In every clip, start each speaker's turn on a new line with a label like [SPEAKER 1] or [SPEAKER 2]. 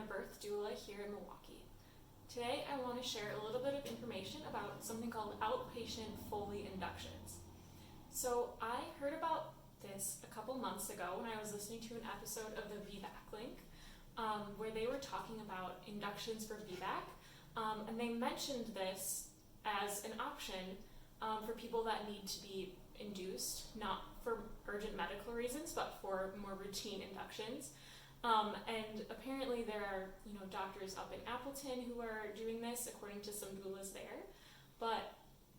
[SPEAKER 1] birth doula here in Milwaukee. Today I want to share a little bit of information about something called Outpatient Foley Inductions. So I heard about this a couple months ago when I was listening to an episode of the VBAC Link where they were talking about inductions for VBAC, and they mentioned this as an option for people that need to be induced, not for urgent medical reasons, but for more routine inductions. And apparently there are, doctors up in Appleton who are doing this, according to some doulas there. But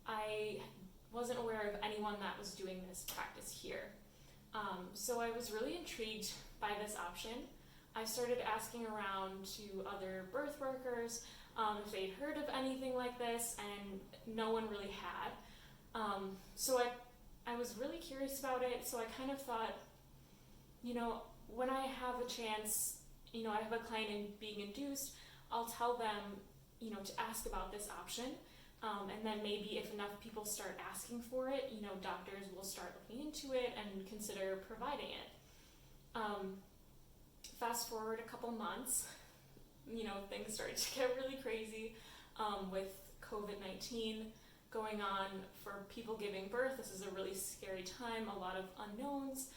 [SPEAKER 1] I wasn't aware of anyone that was doing this practice here. So I was really intrigued by this option. I started asking around to other birth workers if they'd heard of anything like this, and no one really had. So I was really curious about it, so I kind of thought, when I have a chance, I have a client being induced, I'll tell them, to ask about this option. And then maybe if enough people start asking for it, doctors will start looking into it and consider providing it. Fast forward a couple months, things started to get really crazy with COVID-19 going on for people giving birth. This is a really scary time, a lot of unknowns.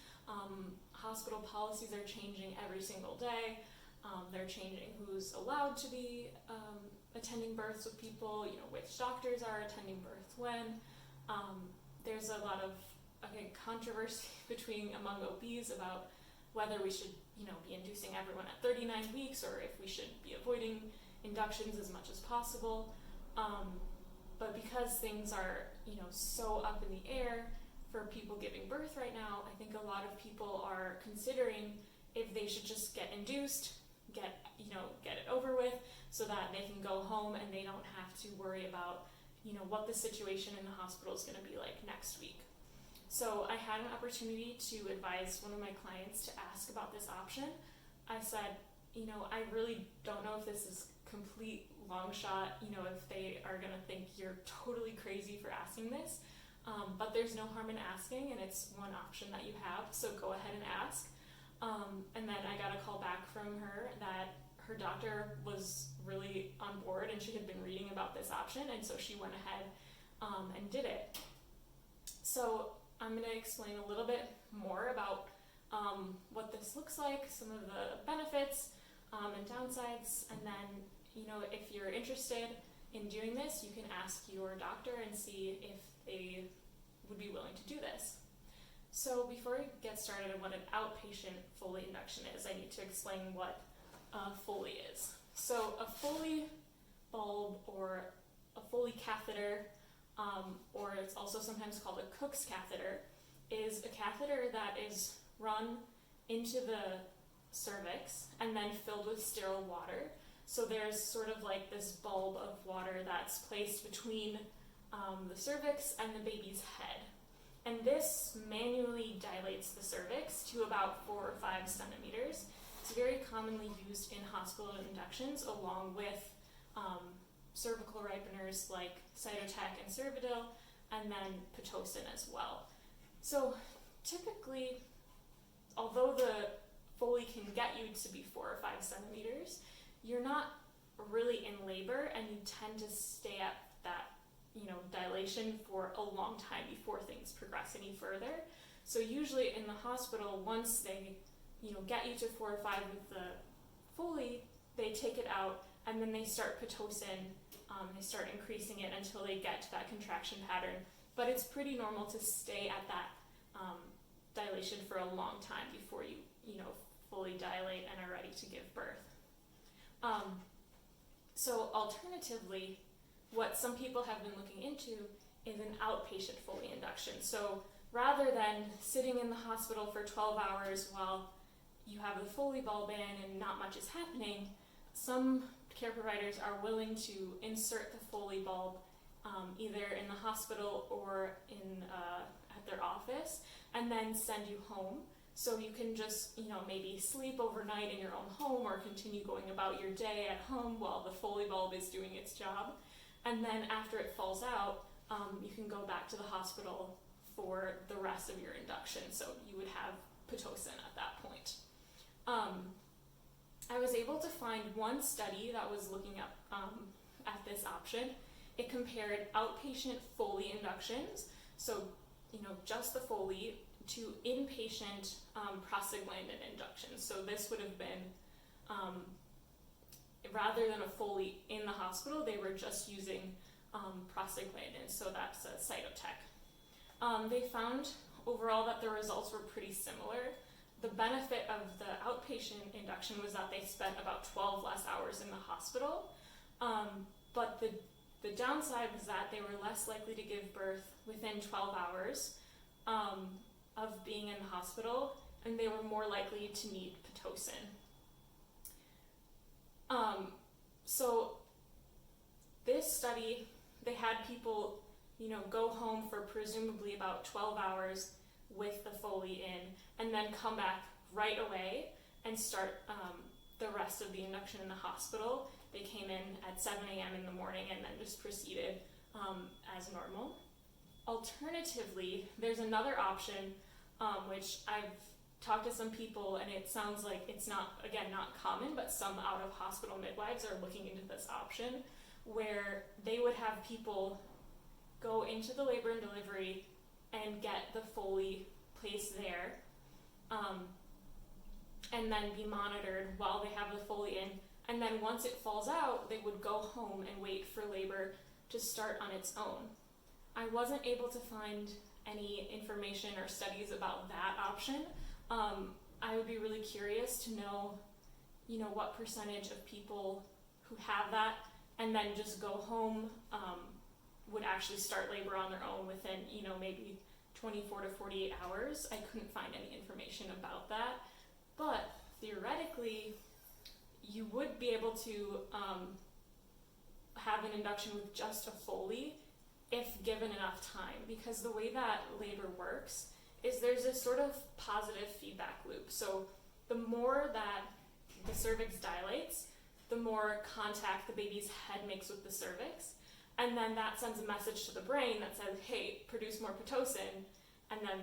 [SPEAKER 1] Hospital policies are changing every single day. They're changing who's allowed to be attending births with people, which doctors are attending births when. There's a lot of controversy among OBs about whether we should be inducing everyone at 39 weeks or if we should be avoiding inductions as much as possible. But because things are so up in the air for people giving birth right now, I think a lot of people are considering if they should just get induced, get it over with, so that they can go home and they don't have to worry about what the situation in the hospital is going to be like next week. So I had an opportunity to advise one of my clients to ask about this option. I said, I really don't know if this is complete long shot, if they are going to think you're totally crazy for asking this. But there's no harm in asking, and it's one option that you have, so go ahead and ask. And then I got a call back from her that her doctor was really on board and she had been reading about this option, and so she went ahead and did it. So I'm going to explain a little bit more about what this looks like, some of the benefits and downsides, and then if you're interested in doing this, you can ask your doctor and see if they would be willing to do this. So before we get started on what an outpatient Foley induction is, I need to explain what Foley is. So a Foley bulb or a Foley catheter, or it's also sometimes called a Cook's catheter, is a catheter that is run into the cervix and then filled with sterile water. So there's sort of like this bulb of water that's placed between the cervix and the baby's head. And this manually dilates the cervix to about 4 or 5 centimeters. It's very commonly used in hospital inductions along with cervical ripeners like Cytotec and Cervidil, and then Pitocin as well. So typically, although the Foley can get you to be 4 or 5 centimeters, you're not really in labor, and you tend to stay at that dilation for a long time before things progress any further. So usually in the hospital, once they get you to 4 or 5 with the Foley, they take it out and then they start Pitocin. They start increasing it until they get to that contraction pattern. But it's pretty normal to stay at that dilation for a long time before you fully dilate and are ready to give birth. So alternatively, what some people have been looking into is an outpatient Foley induction. So rather than sitting in the hospital for 12 hours while you have the Foley bulb in and not much is happening, some care providers are willing to insert the Foley bulb either in the hospital or at their office, and then send you home. So you can just, maybe sleep overnight in your own home or continue going about your day at home while the Foley bulb is doing its job. And then after it falls out, you can go back to the hospital for the rest of your induction. So you would have Pitocin at that point. I was able to find one study that was looking at this option. It compared outpatient Foley inductions, so just the Foley, to inpatient prostaglandin inductions. So this would have been, rather than a Foley in the hospital, they were just using prostaglandin, so that's a cytotec. They found overall that the results were pretty similar. The benefit of the outpatient induction was that they spent about 12 less hours in the hospital, but the downside was that they were less likely to give birth within 12 hours of being in the hospital, and they were more likely to need Pitocin. So this study, they had people, go home for presumably about 12 hours with the Foley in, and then come back right away and start the rest of the induction in the hospital. They came in at 7 a.m. in the morning and then just proceeded as normal. Alternatively, there's another option, which I've talked to some people, and it sounds like it's not common, but some out-of-hospital midwives are looking into this option, where they would have people go into the labor and delivery and get the Foley placed there, and then be monitored while they have the Foley in. And then once it falls out, they would go home and wait for labor to start on its own. I wasn't able to find any information or studies about that option. I would be really curious to know, what percentage of people who have that and then just go home would actually start labor on their own within, maybe 24 to 48 hours. I couldn't find any information about that, but theoretically, you would be able to have an induction with just a Foley if given enough time, because the way that labor works is there's this sort of positive feedback loop. So the more that the cervix dilates, the more contact the baby's head makes with the cervix, and then that sends a message to the brain that says, hey, produce more Pitocin, and then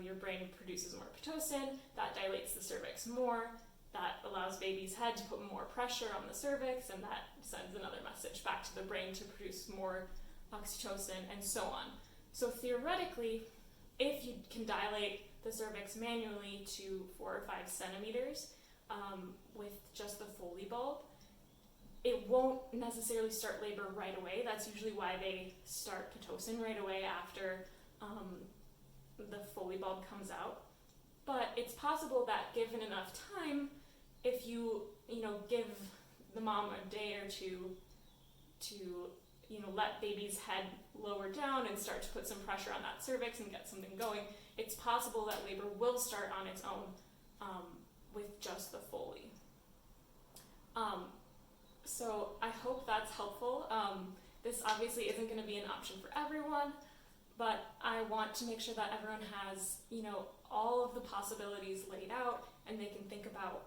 [SPEAKER 1] your brain produces more Pitocin, that dilates the cervix more, that allows baby's head to put more pressure on the cervix, and that sends another message back to the brain to produce more oxytocin, and so on. So theoretically, if you can dilate the cervix manually to 4 or 5 centimeters with just the Foley bulb, it won't necessarily start labor right away. That's usually why they start Pitocin right away after the Foley bulb comes out. But it's possible that given enough time, if you give the mom a day or two to let baby's head lower down and start to put some pressure on that cervix and get something going, it's possible that labor will start on its own with just the Foley. So I hope that's helpful. This obviously isn't going to be an option for everyone, but I want to make sure that everyone has, all of the possibilities laid out, and they can think about,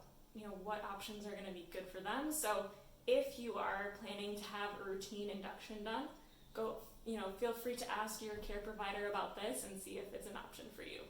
[SPEAKER 1] what options are going to be good for them. So if you are planning to have a routine induction done, feel free to ask your care provider about this and see if it's an option for you.